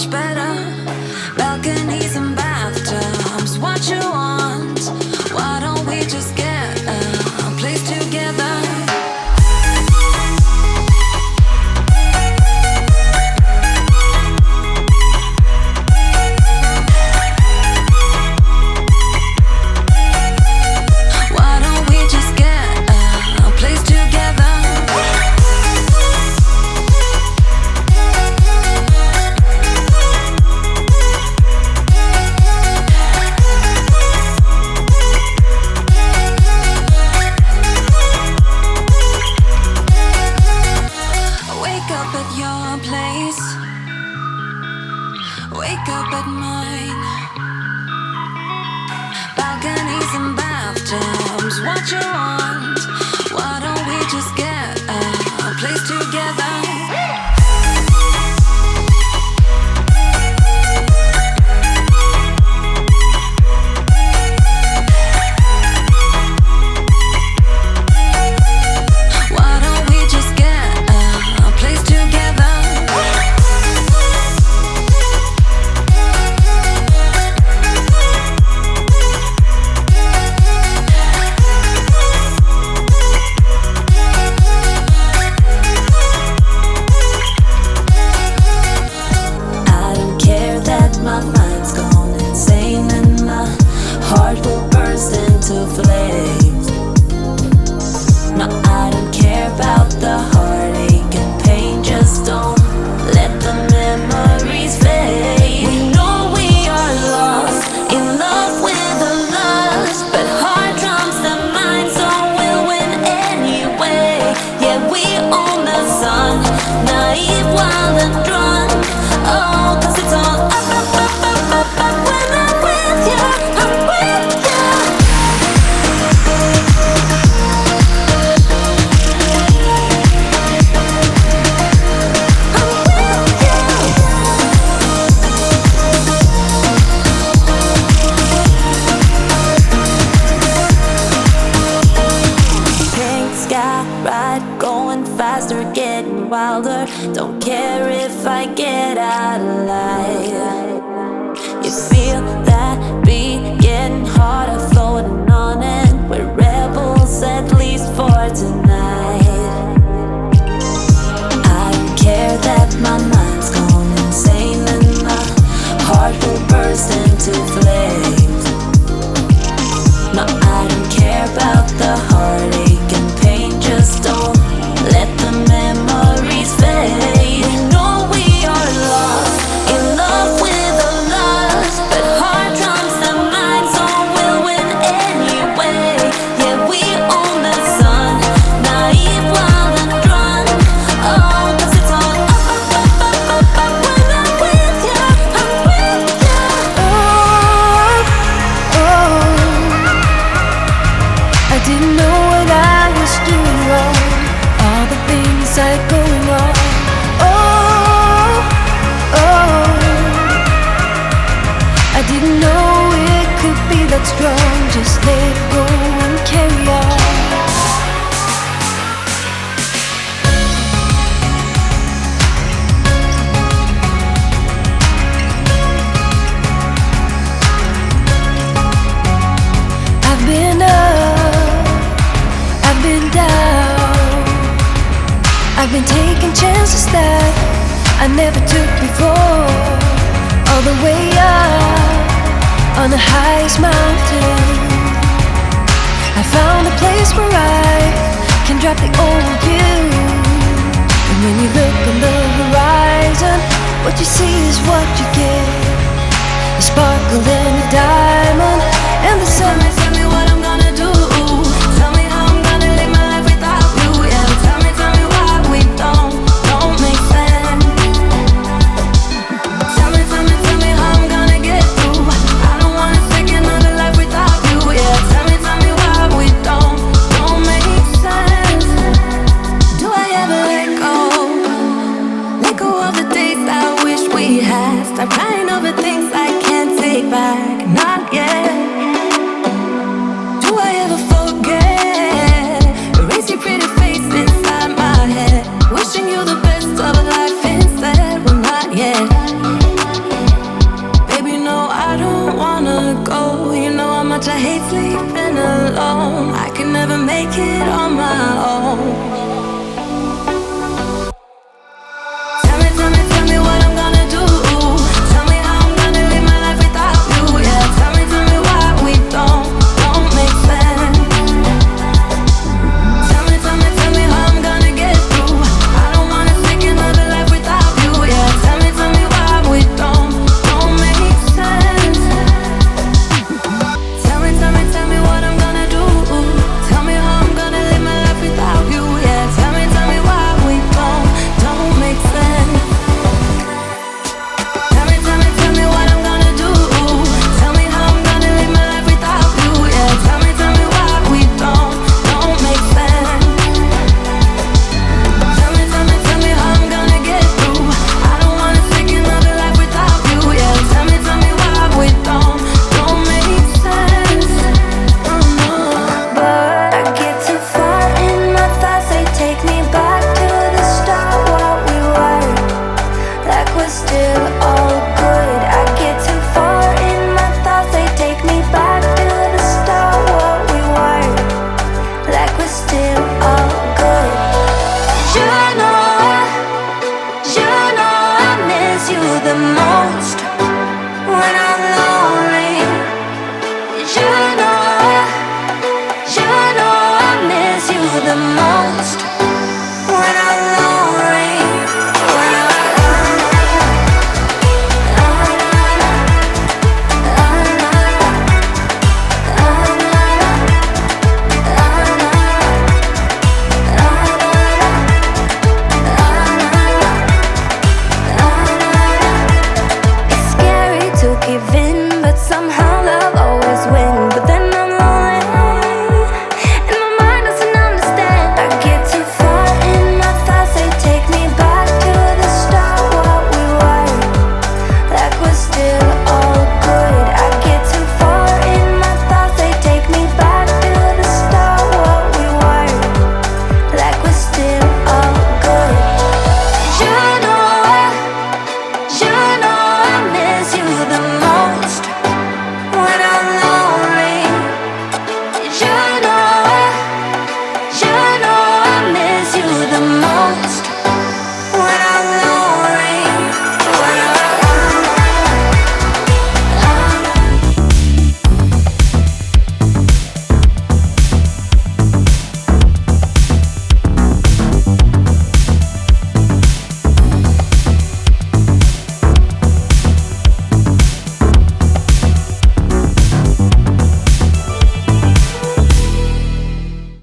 much better. Balconies and bathtubs, what you want? Why don't we just get a place together? Wake up at mine. Balconies and bathtubs, what you want? Why don't we just get a place together? My mind's gone insane and my heart will burst into flames. No, I don't care about the heartache and pain. Just don't let the memories fade. We know we are lost, in love with a lust, but heart trumps the mind, so we'll win anyway. Yeah, we own the sun, naive, wild and drunk. Oh, 'cause it's all up. When I'm with you, I'm with you. Pink sky ride, going faster, getting wilder. Don't care if I get out alive. You feel that beat getting harder, floating on it. We're rebels, at least for tonight. I don't care that my mind's gone insane and my heart will burst into flames. No, I don't care about the heartache and pain. Just don't let the memories fade. We know we are lost, in love with a lust, but heart trumps the mind, so we'll win anyway. Yeah, we own the sun, naive, wild and drunk. Oh, 'cause it's all up. When I'm with you, I'm with you. I didn't know what I was doing wrong. All the things I had going on. I didn't know it could be that strong. Just let it go and carry on. I've been up, I've been down. I've been taking chances that I never took before. All the way up on the highest mountain, I found a place where I can drop the old view. And when you look on the horizon, what you see is what you get. A sparkle and a diamond, and the sun. Tell me what I'm gonna do. Tell me how I'm gonna live my life without you. Yeah, tell me why we don't make sense. Tell me how I'm gonna get through. I don't wanna take another life without you. Yeah, tell me why we don't make sense. Do I ever let go? Let go of the days I wish we had. Stop crying over things I can't take back. Not grief and alone. I can never make it on my own.